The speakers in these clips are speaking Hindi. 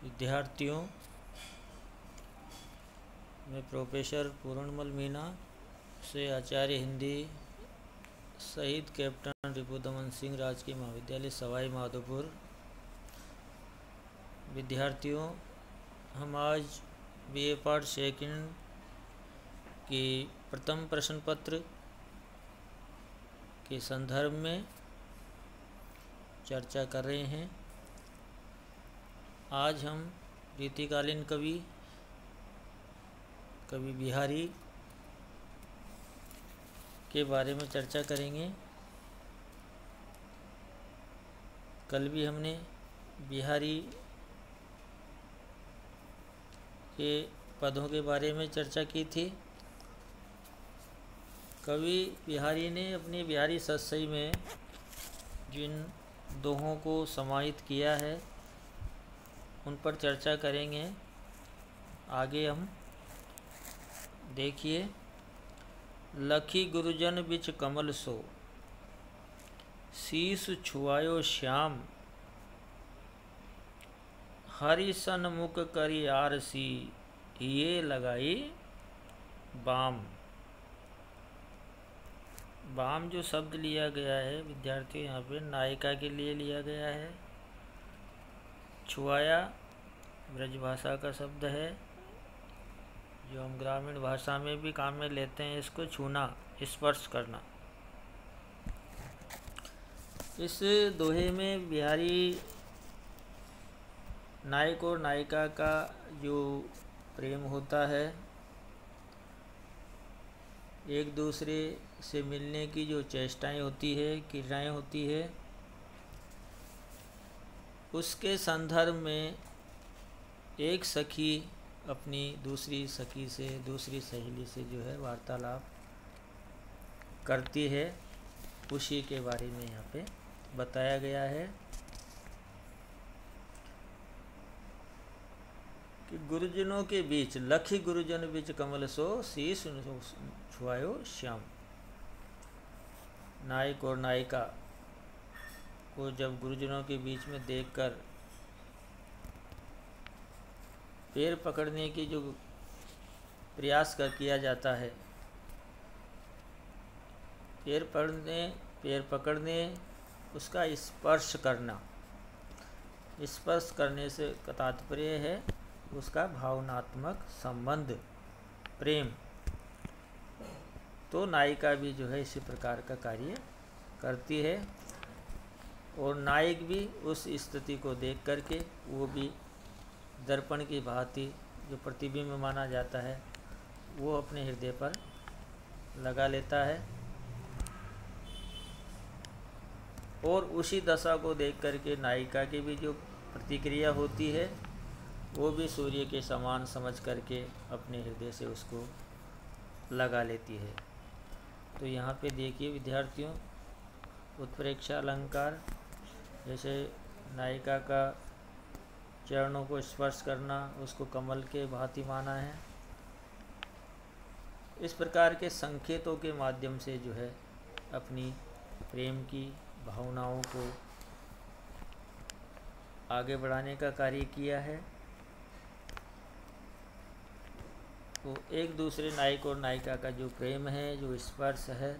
विद्यार्थियों, मैं प्रोफेसर पूर्णमल मीना से आचार्य हिंदी शहीद कैप्टन रिपुदमन सिंह राजकीय महाविद्यालय सवाई माधोपुर। विद्यार्थियों, हम आज बीए पार्ट सेकंड की प्रथम प्रश्न पत्र के संदर्भ में चर्चा कर रहे हैं। आज हम रीतिकालीन कवि बिहारी के बारे में चर्चा करेंगे। कल भी हमने बिहारी के पदों के बारे में चर्चा की थी। कवि बिहारी ने अपनी बिहारी सतसई में जिन दोहों को समाहित किया है उन पर चर्चा करेंगे। आगे हम देखिए, लखी गुरुजन बिच कमल सो, शीस छुआयो श्याम, हरि सन मुख करी आरसी, ये लगाई बाम। बाम जो शब्द लिया गया है विद्यार्थियों, यहाँ पे नायिका के लिए लिया गया है। छुआया ब्रजभाषा का शब्द है जो हम ग्रामीण भाषा में भी काम में लेते हैं। इसको छूना, स्पर्श करना। इस दोहे में बिहारी नायक और नायिका का जो प्रेम होता है, एक दूसरे से मिलने की जो चेष्टाएं होती है, क्रियाएं होती है, उसके संदर्भ में एक सखी अपनी दूसरी सखी से, दूसरी सहेली से जो है वार्तालाप करती है, उसी के बारे में यहाँ पे बताया गया है कि गुरुजनों के बीच, लखी गुरुजन बीच कमल सो, शीस छुआयो श्याम। नायक और नायिका को जब गुरुजनों के बीच में देखकर पैर पकड़ने की जो प्रयास किया जाता है, पैर पकड़ने, उसका स्पर्श करना, स्पर्श करने से तात्पर्य है उसका भावनात्मक संबंध, प्रेम। तो नायिका भी जो है इसी प्रकार का कार्य करती है और नायक भी उस स्थिति को देख करके वो भी दर्पण की भांति जो प्रतिबिंब माना जाता है वो अपने हृदय पर लगा लेता है और उसी दशा को देख करके नायिका की भी जो प्रतिक्रिया होती है वो भी सूर्य के समान समझ करके अपने हृदय से उसको लगा लेती है। तो यहाँ पे देखिए विद्यार्थियों, उत्प्रेक्षा अलंकार, जैसे नायिका का चरणों को स्पर्श करना, उसको कमल के भांति माना है। इस प्रकार के संकेतों के माध्यम से जो है अपनी प्रेम की भावनाओं को आगे बढ़ाने का कार्य किया है। तो एक दूसरे नायक और नायिका का जो प्रेम है, जो स्पर्श है,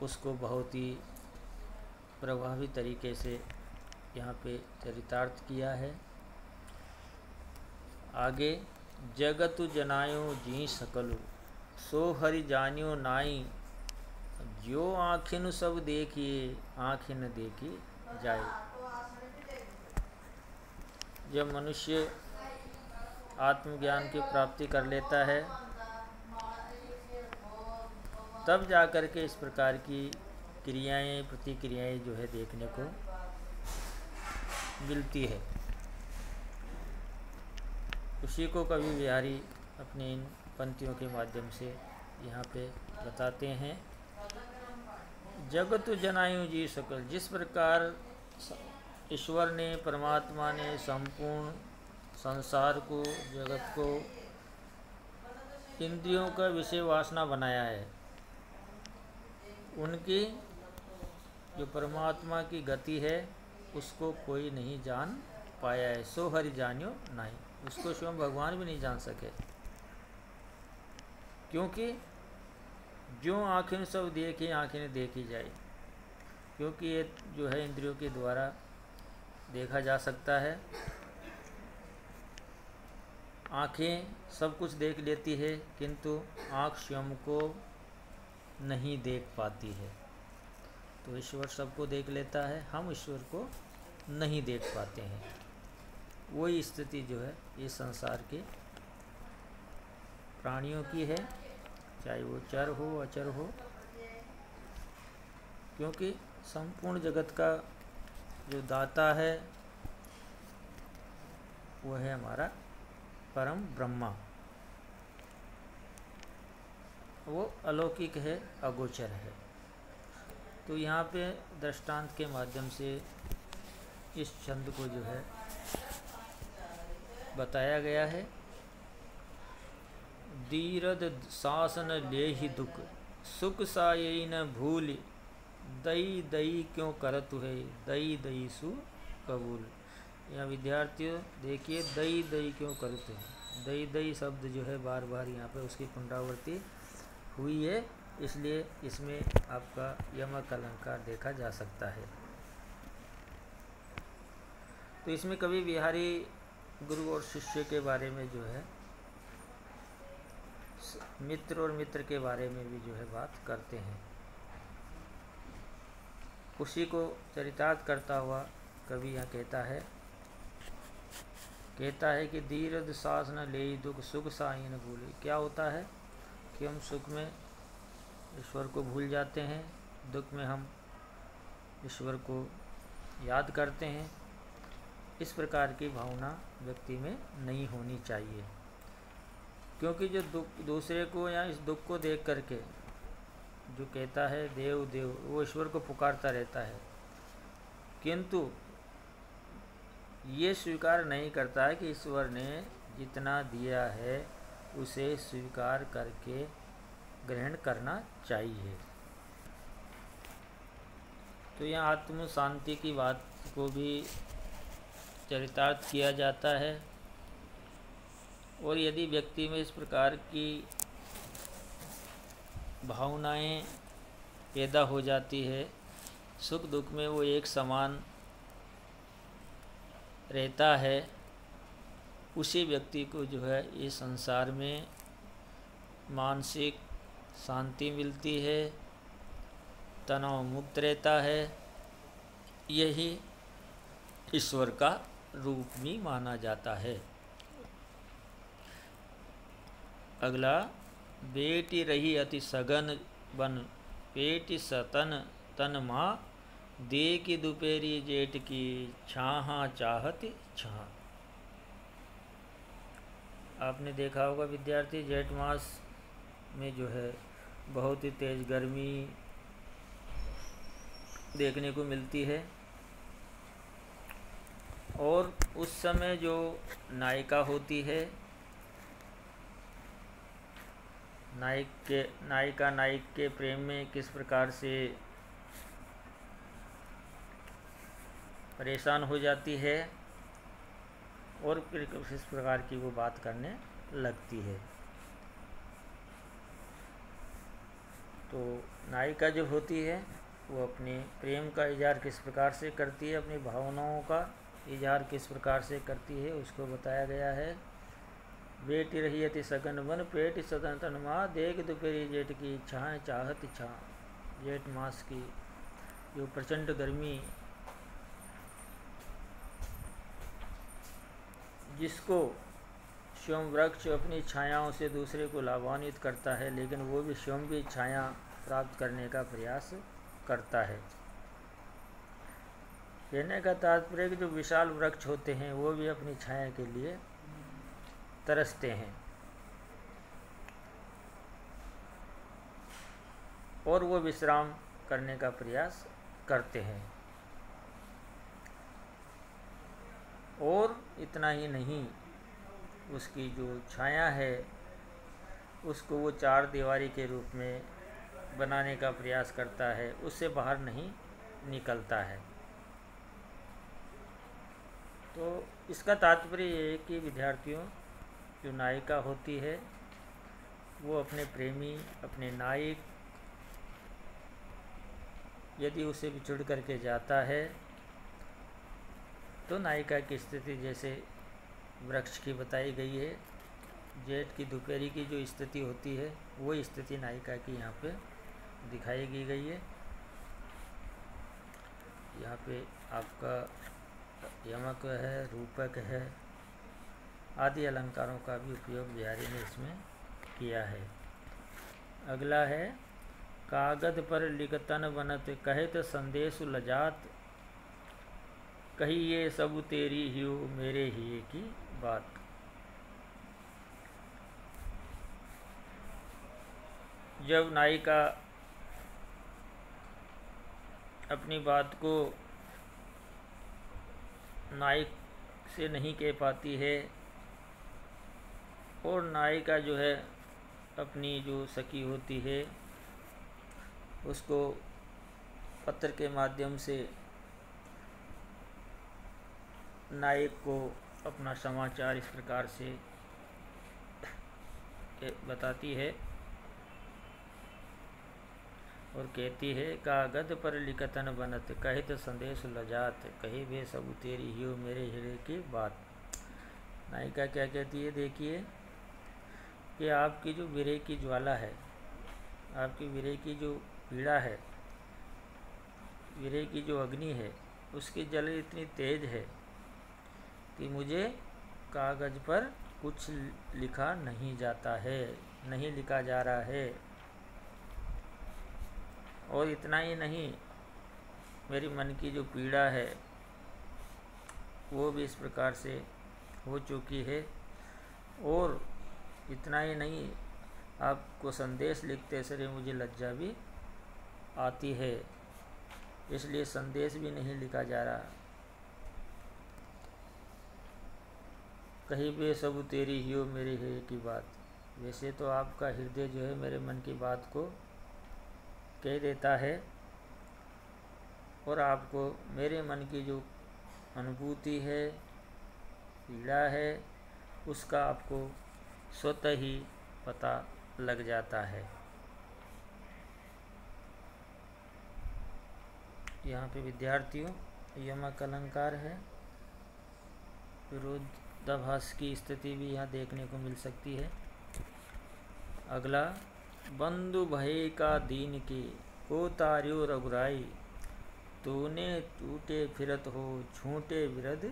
उसको बहुत ही प्रभावी तरीके से यहाँ पे चरितार्थ किया है। आगे, जगतु जनायो जी सकलु, सो हरि जानियो नाई, जो आँखिन सब देखिए, आँखिन देखी जाए। जब मनुष्य आत्मज्ञान की प्राप्ति कर लेता है तब जाकर के इस प्रकार की क्रियाएं, प्रतिक्रियाएं जो है देखने को मिलती है। उसी को कवि बिहारी अपनी इन पंक्तियों के माध्यम से यहाँ पे बताते हैं। जगत जनायु जी सकल, जिस प्रकार ईश्वर ने, परमात्मा ने संपूर्ण संसार को, जगत को इंद्रियों का विषय वासना बनाया है, उनकी जो परमात्मा की गति है उसको कोई नहीं जान पाया है सो हरि जानियो नहीं। उसको स्वयं भगवान भी नहीं जान सके, क्योंकि जो आँखें सब देखी आँखें ने देखी जाए, क्योंकि ये जो है इंद्रियों के द्वारा देखा जा सकता है। आँखें सब कुछ देख लेती है, किंतु आँख स्वयं को नहीं देख पाती है। तो ईश्वर सबको देख लेता है, हम ईश्वर को नहीं देख पाते हैं। वही स्थिति जो है ये संसार के प्राणियों की है, चाहे वो चर हो अचर हो, क्योंकि संपूर्ण जगत का जो दाता है वो है हमारा परम ब्रह्मा। वो अलौकिक है, अगोचर है। तो यहाँ पे दृष्टांत के माध्यम से इस छंद को जो है बताया गया है। दीरद शासन लेहि दुख, सुख साये न भूल, दई दई क्यों करत है, दई दई सु कबूल। यहाँ विद्यार्थियों देखिए, दई दई क्यों करते हैं। दई दई शब्द जो है बार बार यहाँ पे उसकी पुनरावृत्ति हुई है, इसलिए इसमें आपका यमक अलंकार देखा जा सकता है। तो इसमें कवि बिहारी गुरु और शिष्य के बारे में जो है, मित्र और मित्र के बारे में भी जो है बात करते हैं। उसी को चरितार्थ करता हुआ कवि यहाँ कहता है कि दीर्घ सास न ले दुख, सुख साई न भूले। क्या होता है कि हम सुख में ईश्वर को भूल जाते हैं, दुख में हम ईश्वर को याद करते हैं। इस प्रकार की भावना व्यक्ति में नहीं होनी चाहिए, क्योंकि जो दुख दूसरे को या इस दुख को देख करके जो कहता है देव देव, वो ईश्वर को पुकारता रहता है, किंतु ये स्वीकार नहीं करता है कि ईश्वर ने जितना दिया है उसे स्वीकार करके ग्रहण करना चाहिए। तो यहाँ आत्म शांति की बात को भी चरितार्थ किया जाता है। और यदि व्यक्ति में इस प्रकार की भावनाएं पैदा हो जाती है, सुख दुख में वो एक समान रहता है, उसी व्यक्ति को जो है इस संसार में मानसिक शांति मिलती है, तनाव मुक्त रहता है। यही ईश्वर का रूप भी माना जाता है। अगला, बेटी रही अति सघन बन, पेटी सतन तन माँ, दे की दोपहरी जेठ की छाहा चाहत छा। आपने देखा होगा विद्यार्थी, जेठ मास में जो है बहुत ही तेज गर्मी देखने को मिलती है, और उस समय जो नायिका होती है, नायिका नायक के प्रेम में किस प्रकार से परेशान हो जाती है और फिर किस प्रकार की वो बात करने लगती है। तो नायिका जो होती है वो अपने प्रेम का इजहार किस प्रकार से करती है, अपनी भावनाओं का इजहार किस प्रकार से करती है, उसको बताया गया है। बेटी रही अति सघन बन, पेट सदन तन माँ, देख दोपहरी जेठ की छाएं चाहत छा। जेठ मास की जो प्रचंड गर्मी जिसको स्वयं वृक्ष अपनी छायाओं से दूसरे को लाभान्वित करता है, लेकिन वो भी स्वयं भी छाया प्राप्त करने का प्रयास करता है। कहने का तात्पर्य कि जो विशाल वृक्ष होते हैं वो भी अपनी छाया के लिए तरसते हैं, और वो विश्राम करने का प्रयास करते हैं। और इतना ही नहीं, उसकी जो छाया है उसको वो चार दीवारी के रूप में बनाने का प्रयास करता है, उससे बाहर नहीं निकलता है। तो इसका तात्पर्य ये है कि विद्यार्थियों, जो नायिका होती है वो अपने प्रेमी, अपने नायक यदि उसे बिछुड़ करके जाता है तो नायिका की स्थिति जैसे वृक्ष की बताई गई है, जेठ की दोपहरी की जो स्थिति होती है वो स्थिति नायिका की यहाँ पे दिखाई गई है। यहाँ पे आपका यमक है, रूपक है, आदि अलंकारों का भी उपयोग बिहारी ने इसमें किया है। अगला है कागद पर लिखतन बनत कहत संदेश लजात कही ये सब तेरी ही मेरे ही की बात। जब नायिका अपनी बात को नायक से नहीं कह पाती है और नायिका जो है अपनी जो सखी होती है उसको पत्र के माध्यम से नायक को अपना समाचार इस प्रकार से बताती है और कहती है कागद पर लिखतन बनत कहित संदेश लजात कही वे सब तेरी ही मेरे हृदय की बात। नायिका क्या कहती है, देखिए कि आपकी जो विरह की ज्वाला है, आपकी विरह की जो पीड़ा है, विरह की जो अग्नि है, उसकी जल इतनी तेज है कि मुझे कागज पर कुछ लिखा नहीं जाता है, नहीं लिखा जा रहा है। और इतना ही नहीं, मेरी मन की जो पीड़ा है वो भी इस प्रकार से हो चुकी है। और इतना ही नहीं, आपको संदेश लिखते समय मुझे लज्जा भी आती है, इसलिए संदेश भी नहीं लिखा जा रहा। कहीं भी सब तेरी ही हो मेरी है की बात। वैसे तो आपका हृदय जो है मेरे मन की बात को कह देता है और आपको मेरे मन की जो अनुभूति है, पीड़ा है, उसका आपको स्वतः ही पता लग जाता है। यहाँ पे विद्यार्थियों यमक अलंकार है, विरोधाभास की स्थिति भी यहाँ देखने को मिल सकती है। अगला बंधु भय का दीन के हो तार्यो रघुराई तूने टूटे फिरत हो झूठे विरद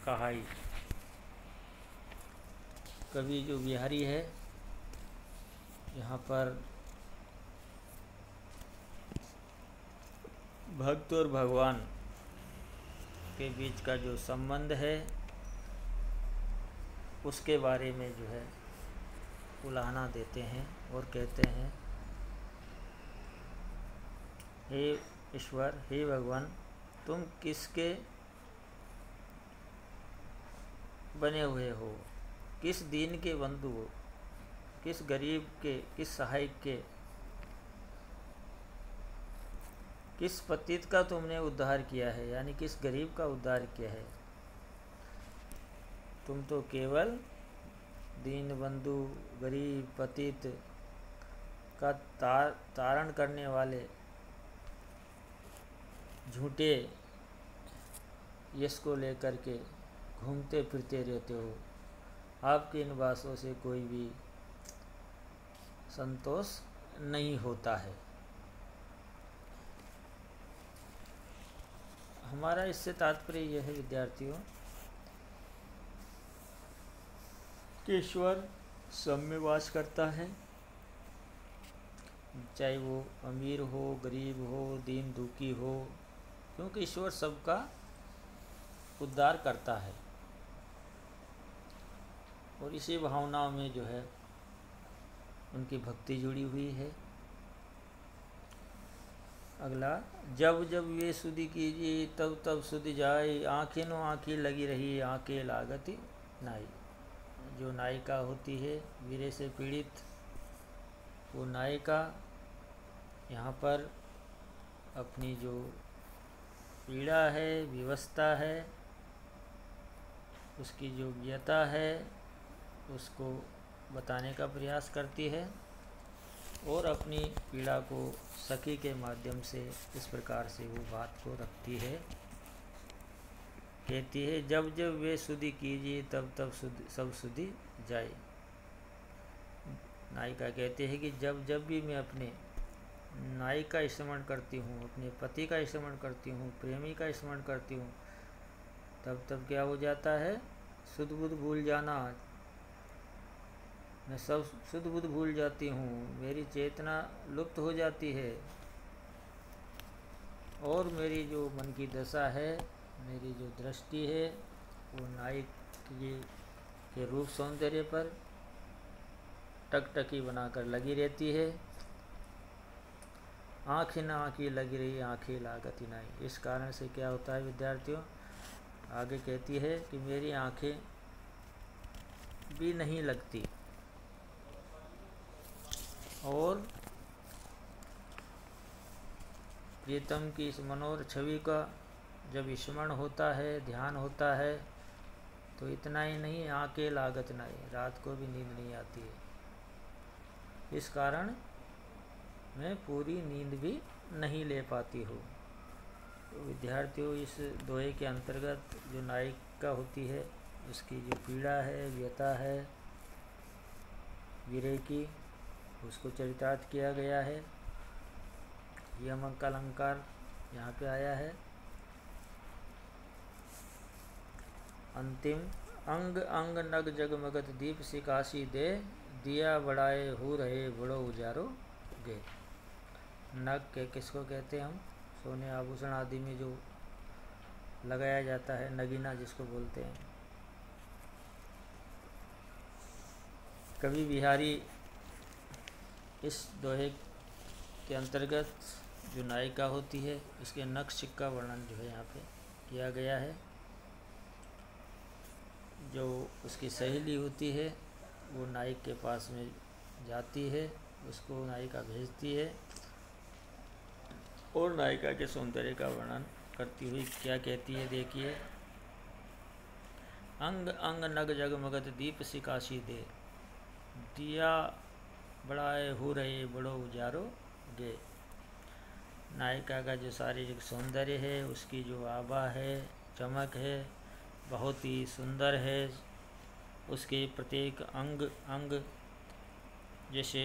कहाई। कवि जो बिहारी है यहाँ पर भक्त और भगवान के बीच का जो संबंध है उसके बारे में जो है उलाहना देते हैं और कहते हैं, हे ईश्वर, हे भगवान, तुम किसके बने हुए हो, किस दीन के बंधु हो, किस गरीब के, किस सहायक के, किस पतित का तुमने उद्धार किया है, यानी किस गरीब का उद्धार किया है। तुम तो केवल दीन बंधु, गरीब, पतित का तारण करने वाले झूठे यश को लेकर के घूमते फिरते रहते हो। आपके इन बातों से कोई भी संतोष नहीं होता है। हमारा इससे तात्पर्य यह है विद्यार्थियों कि ईश्वर सब में वास करता है, चाहे वो अमीर हो, गरीब हो, दीन दुखी हो, क्योंकि ईश्वर सबका उद्धार करता है। और इसी भावनाओं में जो है उनकी भक्ति जुड़ी हुई है। अगला जब जब वे सुधि कीजिए तब तब सुधि जाए आँखें नो आँखें लगी रही आँखें लागती नाई। जो नायिका होती है वीरे से पीड़ित, वो नायिका यहाँ पर अपनी जो पीड़ा है, विवशता है, उसकी योग्यता है उसको बताने का प्रयास करती है और अपनी पीड़ा को सखी के माध्यम से इस प्रकार से वो बात को रखती है। कहती है जब जब वे सुधि कीजिए तब तब सब सुधि जाए। नायिका कहते हैं कि जब जब भी मैं अपने नायक का स्मरण करती हूँ, अपने पति का स्मरण करती हूँ, प्रेमी का स्मरण करती हूँ, तब तब क्या हो जाता है, सुध बुध भूल जाना। मैं सब सुध बुध भूल जाती हूँ, मेरी चेतना लुप्त हो जाती है और मेरी जो मन की दशा है, मेरी जो दृष्टि है वो नायक के रूप सौंदर्य पर टकटकी बनाकर लगी रहती है। आँखें ना आँखें लगी रही, आँखें लागत नहीं। इस कारण से क्या होता है विद्यार्थियों, आगे कहती है कि मेरी आँखें भी नहीं लगती और प्रीतम की इस मनोहर छवि का जब स्मरण होता है, ध्यान होता है, तो इतना ही नहीं, आँखें लागत नहीं, रात को भी नींद नहीं आती है। इस कारण मैं पूरी नींद भी नहीं ले पाती हूँ। तो विद्यार्थियों, इस दोहे के अंतर्गत जो नायिका होती है उसकी जो पीड़ा है, व्यथा है विरह की, उसको चरितार्थ किया गया है। यमक अलंकार यहाँ पे आया है। अंतिम अंग अंग नग जगमगत दीप सिकासी दे, दिया बढ़ाए हो रहे बड़ो उजारो गे। नग के किसको कहते हैं हम, सोने आभूषण आदि में जो लगाया जाता है, नगीना जिसको बोलते हैं। कवि बिहारी इस दोहे के अंतर्गत जो नायिका होती है इसके नक्श का वर्णन जो है यहाँ पे किया गया है। जो उसकी सहेली होती है वो नायक के पास में जाती है, उसको नायिका भेजती है और नायिका के सौंदर्य का वर्णन करती हुई क्या कहती है, देखिए। अंग अंग नग जगमगत दीप सिकाशी दे, दिया बढ़ाए हो रहे बड़ो उजारो गे। नायिका का जो शारीरिक सौंदर्य है, उसकी जो आभा है, चमक है, बहुत ही सुंदर है। उसके प्रत्येक अंग अंग जैसे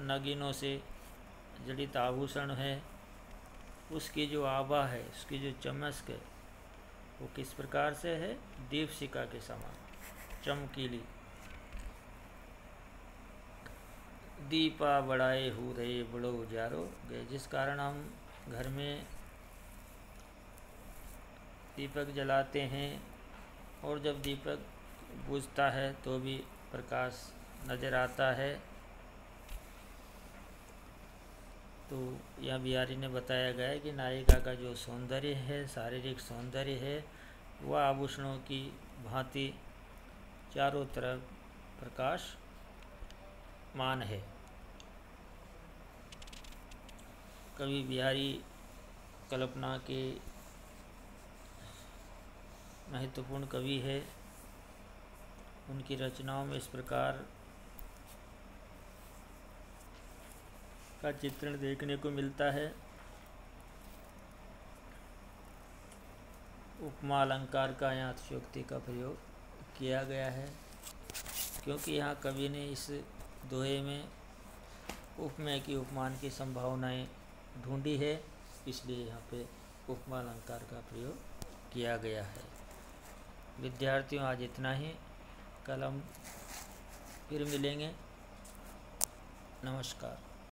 नगीनों से जड़ित आभूषण है, उसकी जो आभा है, उसकी जो चमक है, वो किस प्रकार से है, दीपशिखा के समान चमकीली। दीपा बढ़ाए हो रहे बड़ो उजारो गए, जिस कारण हम घर में दीपक जलाते हैं और जब दीपक बुझता है तो भी प्रकाश नज़र आता है। तो यह बिहारी ने बताया गया है कि नायिका का जो सौंदर्य है, शारीरिक सौंदर्य है, वह आभूषणों की भांति चारों तरफ प्रकाशमान है। कवि बिहारी कल्पना के महत्वपूर्ण कवि है। उनकी रचनाओं में इस प्रकार का चित्रण देखने को मिलता है। उपमा अलंकार का यहाँ अतिशयोक्ति का प्रयोग किया गया है, क्योंकि यहाँ कवि ने इस दोहे में उपमेय की, उपमान की संभावनाएं ढूंढी है, इसलिए यहाँ पे उपमा अलंकार का प्रयोग किया गया है। विद्यार्थियों, आज इतना ही, कल हम फिर मिलेंगे। नमस्कार।